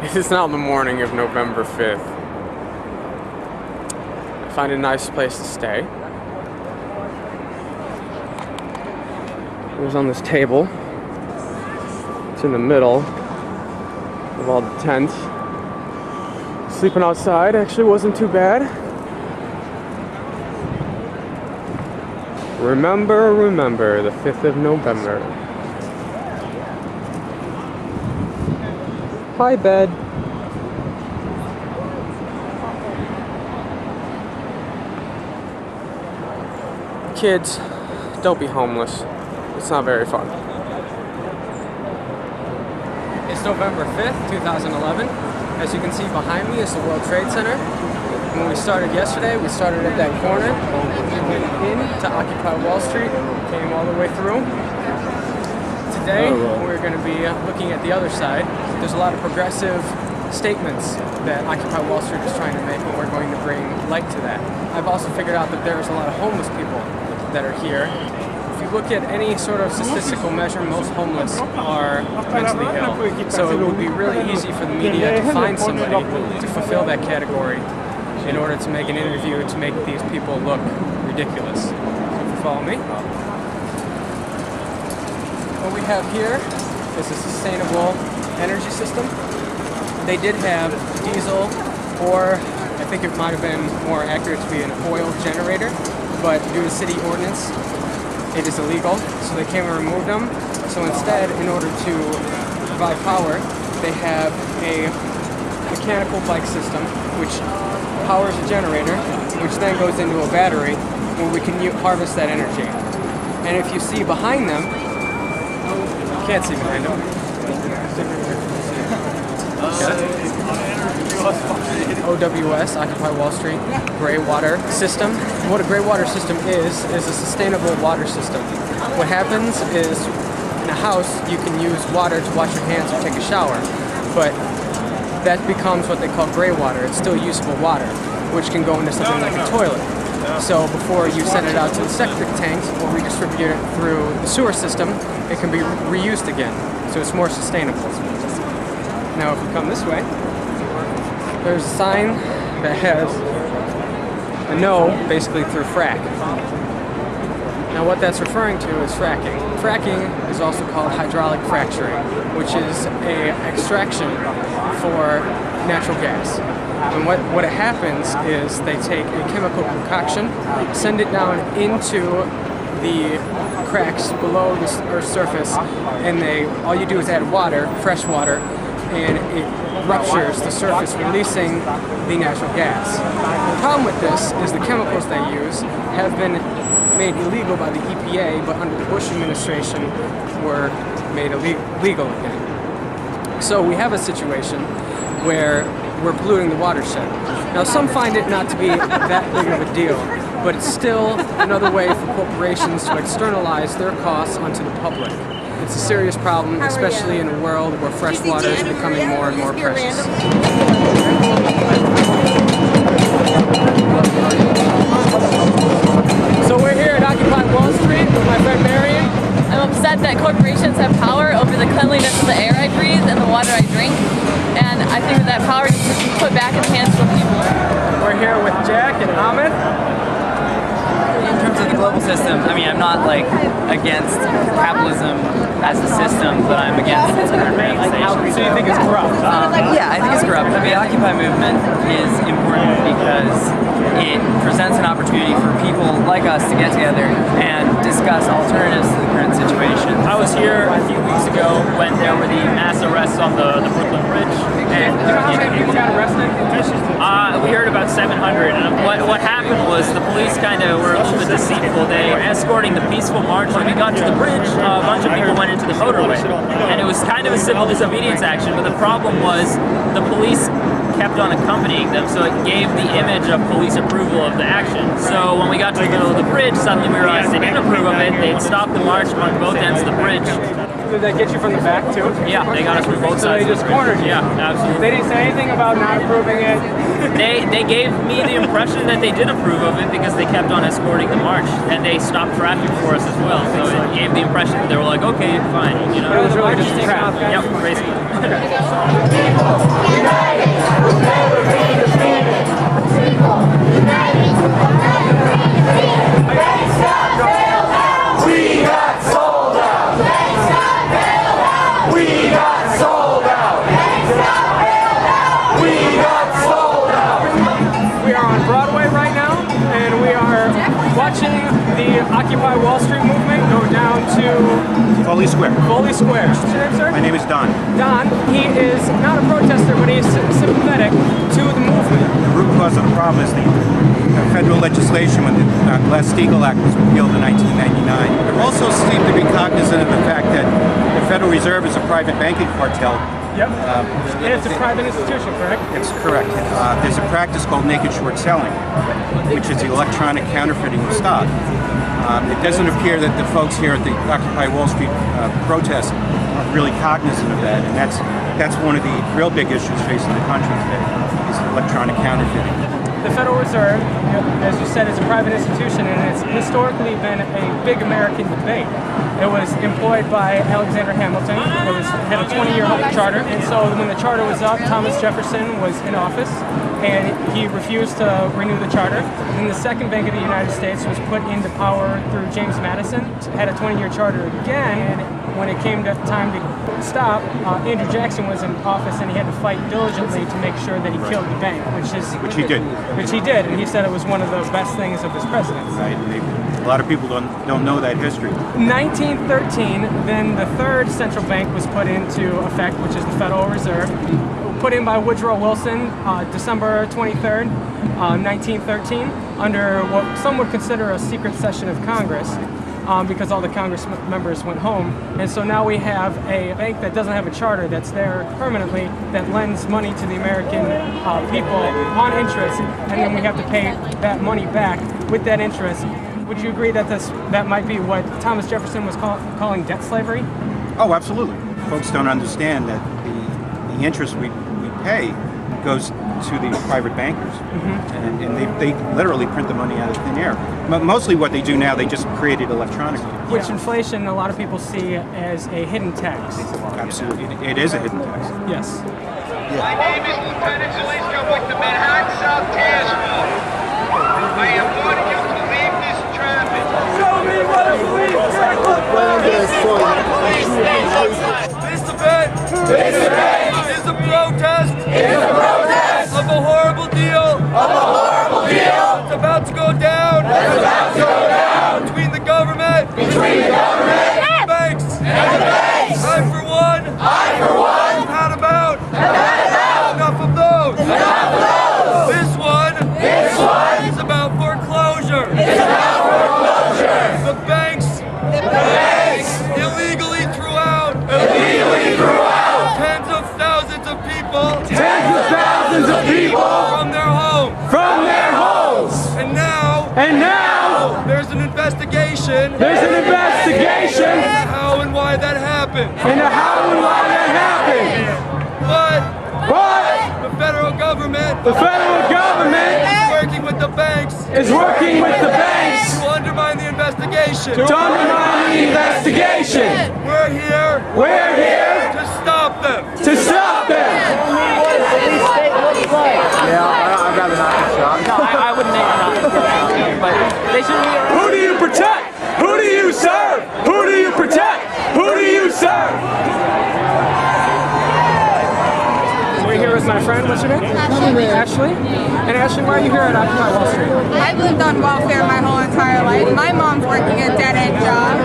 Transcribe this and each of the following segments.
It is now the morning of November 5th. I find a nice place to stay. It was on this table. It's in the middle of all the tents. Sleeping outside actually wasn't too bad. Remember, the 5th of November. Hi, bed. Kids, don't be homeless. It's not very fun. It's November 5th, 2011. As you can see behind me is the World Trade Center. When we started yesterday, we started at that corner. We went in to Occupy Wall Street, came all the way through. Today, we're going to be looking at the other side. There's a lot of progressive statements that Occupy Wall Street is trying to make, and we're going to bring light to that. I've also figured out that there's a lot of homeless people that are here. If you look at any sort of statistical measure, most homeless are mentally ill. So it would be really easy for the media to find somebody to fulfill that category in order to make an interview to make these people look ridiculous. So if you follow me. What we have here is a sustainable energy system. They did have diesel, or I think it might have been more accurate to be an oil generator, but due to city ordinance, it is illegal, so they came and removed them. So instead, in order to provide power, they have a mechanical bike system, which powers a generator, which then goes into a battery, where we can harvest that energy. And if you see behind them, you can't see behind them. OWS, Occupy Wall Street, gray water system. What a gray water system is a sustainable water system. What happens is, in a house, you can use water to wash your hands or take a shower, but that becomes what they call gray water. It's still usable water, which can go into something like a toilet. So before you send it out to the septic tanks or redistribute it through the sewer system, it can be reused again. So it's more sustainable. Now if we come this way, there's a sign that has a no, basically through frack. Now what that's referring to is fracking. Fracking is also called hydraulic fracturing, which is a extraction for natural gas. And what happens is they take a chemical concoction, send it down into the cracks below the Earth's surface, and all you do is add water, fresh water, and it ruptures the surface, releasing the natural gas. The problem with this is the chemicals they use have been made illegal by the EPA, but under the Bush administration were made illegal again. So we have a situation where we're polluting the watershed. Now some find it not to be that big of a deal, but it's still another way for corporations to externalize their costs onto the public. It's a serious problem, especially in a world where fresh water is becoming more and more precious. So we're here at Occupy Wall Street with my friend Marion. I'm upset that corporations have power over the cleanliness of the air I breathe and the water I drink, and I think that power needs to be put back in the hands of the people. We're here with Jack and Ahmed. In terms of the global system, I mean, I'm not against capitalism as a system, but I'm against its current manifestation. So you think it's corrupt? Yeah, I think it's corrupt. The Occupy movement is important because it presents an opportunity for people like us to get together and discuss alternatives to the current situation. I was here a few weeks ago when there were the mass arrests on the Brooklyn Bridge. And How many people got arrested? we heard about 700. And what happened was the police kind of were a little bit deceitful. They were escorting the peaceful march. When we got to the bridge, a bunch of people went into the motorway. And it was kind of a civil disobedience action, but the problem was the police kept on accompanying them, so it gave the image of police approval of the action. So when we got to the middle of the bridge, suddenly we realized they didn't approve of it. They had stopped the march on both ends of the bridge. Did they get you from the back too? Yeah, they got us from both So sides. they just cornered you. Yeah, absolutely. They didn't say anything about not approving it. They gave me the impression that they did approve of it because they kept on escorting the march and they stopped traffic for us as well. So it gave the impression that they were like, okay, fine, you know. It was really just a trap. Yep, basically. We got sold out. We got sold out. We got sold out. We are on Broadway right now, and we are watching the Occupy Wall Street movement go down to Foley Square. Foley Square. What's your name, sir? My name is Don. Don. He is not a protester, but he's sympathetic to the movement. The root cause of the problem is the federal legislation when the Glass-Steagall Act was repealed in 1999. There also seem to be cognizant of the fact that the Federal Reserve is a private banking cartel. Yep. And it's a private institution, correct? It's correct. There's a practice called naked short selling, which is the electronic counterfeiting of stock. It doesn't appear that the folks here at the Occupy Wall Street protest are really cognizant of that, and that's one of the real big issues facing the country today, is electronic counterfeiting. The Federal Reserve, as you said, is a private institution, and it's historically been a big American debate. It was employed by Alexander Hamilton. It had a 20-year charter, and so when the charter was up, Thomas Jefferson was in office, and he refused to renew the charter. And the Second Bank of the United States was put into power through James Madison, had a 20-year charter again, and when it came to time to stop, Andrew Jackson was in office, and he had to fight diligently to make sure that he killed the bank, Which he did. Which he did, and he said it was one of the best things of his presidency. Right? A lot of people don't know that history. 1913, then the third central bank was put into effect, which is the Federal Reserve, put in by Woodrow Wilson December 23rd, 1913, under what some would consider a secret session of Congress. Because all the Congress members went home. And so now we have a bank that doesn't have a charter, that's there permanently, that lends money to the American people on interest, and then we have to pay that money back with that interest. Would you agree that that might be what Thomas Jefferson was calling debt slavery? Oh, absolutely. Folks don't understand that the interest we pay goes to the private bankers, and they literally print the money out of thin air. Mostly what they do now, they just create it electronically. Which inflation a lot of people see as a hidden tax. Absolutely. It is a hidden tax. Yes. My name is Lieutenant Zeliska with the Manhattan South Task Force. I am wanting you to leave this traffic. Show me what a police state looks like. This event is a protest. Of a horrible deal. It's about to go down. Between the government. And the banks. I for one. Have had about. Enough of those. This one. Is about foreclosure. The banks. Illegally threw out. Tens of thousands of people. From their homes. And now there's an investigation. Into how and why that happened. But the federal government is working with the banks to undermine the investigation. We're here to stop them. I'd rather not get shot. No, I wouldn't make it not, but they shouldn't be around. Who do you protect? Who do you serve? Who do you protect? Who do you serve? We're here with my friend. What's your name? Ashley. And Ashley, why are you here at Occupy Wall Street? I've lived on welfare my whole entire life. My mom's working a dead-end job,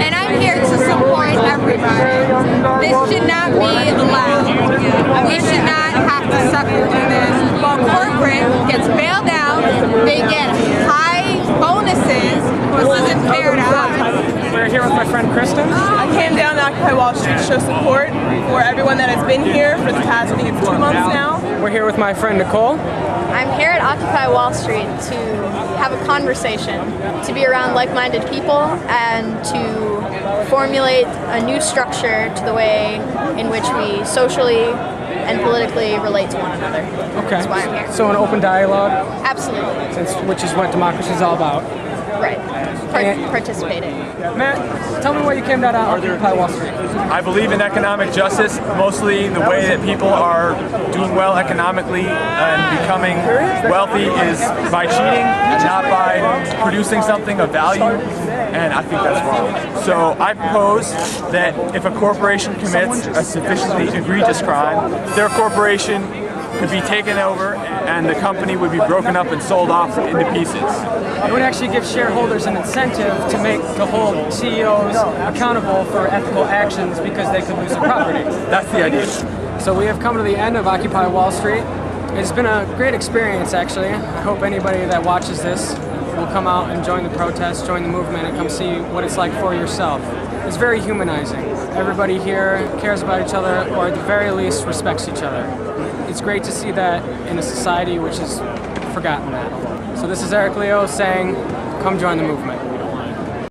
and I'm here to support everybody. This should not be allowed. We should not have to suffer through this. While corporate gets bailed out, they get high bonuses. This isn't fair to us. We're here with my friend Kristen. I came down to Occupy Occupy Wall Street to show support for everyone that has been here for the past, I think it's 2 months now. We're here with my friend Nicole. I'm here at Occupy Wall Street to have a conversation, to be around like-minded people, and to formulate a new structure to the way in which we socially and politically relate to one another. Okay. That's why I'm here. So an open dialogue, Absolutely. which is what democracy is all about. Right. Participating. Matt, tell me why you came down to Occupy Wall Street. I believe in economic justice, mostly the way that people are doing well economically and becoming wealthy is by cheating, not by producing something of value, and I think that's wrong. So I propose that if a corporation commits a sufficiently egregious crime, their corporation could be taken over and the company would be broken up and sold off into pieces. It would actually give shareholders an incentive to make the whole CEOs accountable for ethical actions because they could lose their property. That's the idea. So we have come to the end of Occupy Wall Street. It's been a great experience, actually. I hope anybody that watches this will come out and join the protest, join the movement, and come see what it's like for yourself. It's very humanizing. Everybody here cares about each other, or at the very least respects each other. It's great to see that in a society which has forgotten that. So this is Eric Leo saying, come join the movement.